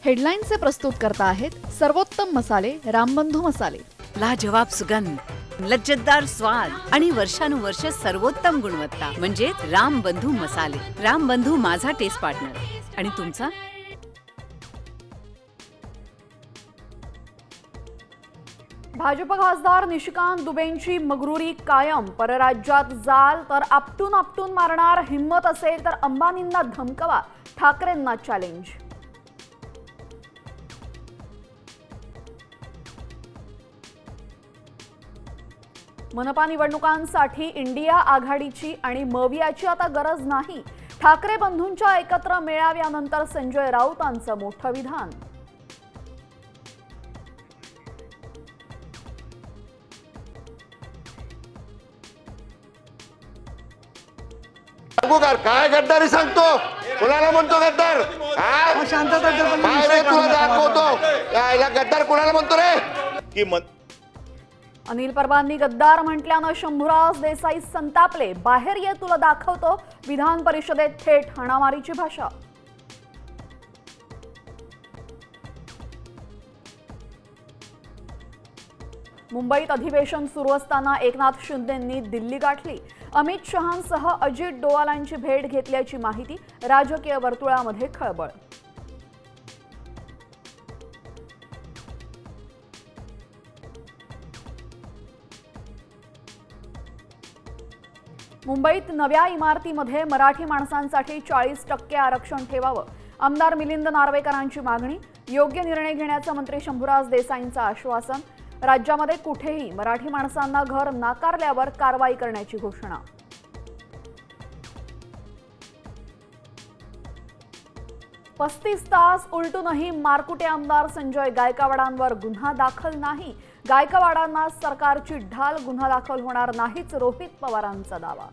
हेडलाईनचे प्रस्तुत करता आहेत सर्वोत्तम मसाले रामबंधू मसाले। लाजवाब सुगंध, लज्जतदार स्वाद आणि वर्षानुवर्ष सर्वोत्तम गुणवत्ता म्हणजे रामबंधू मसाले। रामबंधू माझा टेस्ट पार्टनर आणि तुमचा। भाजप खासदार निशिकांत दुबेंची मगरुरी कायम। परराज्यात जाल तर आपटून आपटून मारणार, हिम्मत असेल तर अंबानींना धमकवा, ठाकरेंना चॅलेंज। मनपा निवडणुकांसाठी इंडिया आघाडीची आणि मवियाची आता गरज नाही। ठाकरे बंधूंच्या एकत्र मेळाव्यानंतर संजय राऊतांचं मोठं विधान। काय गद्दारी सांगतो? कुणाला म्हणतो गद्दार? तुला दाखवतो याला गद्दार कुणाला म्हणतो रे? की अनिल परबांनी गद्दार म्हटल्यानं शंभूराज देसाई संतापले। बाहेर ये तुला दाखवतो, विधान परिषदेत थेट हाणामारीची भाषा। मुंबईत अधिवेशन सुरू असताना एकनाथ शिंदेंनी दिल्ली गाठली। अमित शहांसह अजित डोवालांची भेट घेतल्याची माहिती, राजकीय वर्तुळामध्ये खळबळ। मुंबईत नव्या इमारतीमध्ये मराठी माणसांसाठी 40% आरक्षण ठेवावं, आमदार मिलिंद नार्वेकरांची मागणी। योग्य निर्णय घेण्याचं मंत्री शंभूराज देसाईंचं आश्वासन। राज्यामध्ये कुठेही मराठी माणसांना घर नाकारल्यावर कारवाई करण्याची घोषणा। "35 तास उलटूनही मारकुटे आमदार संजय गायकवाडांवर गुन्हा दाखल नाही। गायकवाडांना सरकारची ढाल, गुन्हा दाखल होणार नाहीच, रोहित पवारांचा दावा।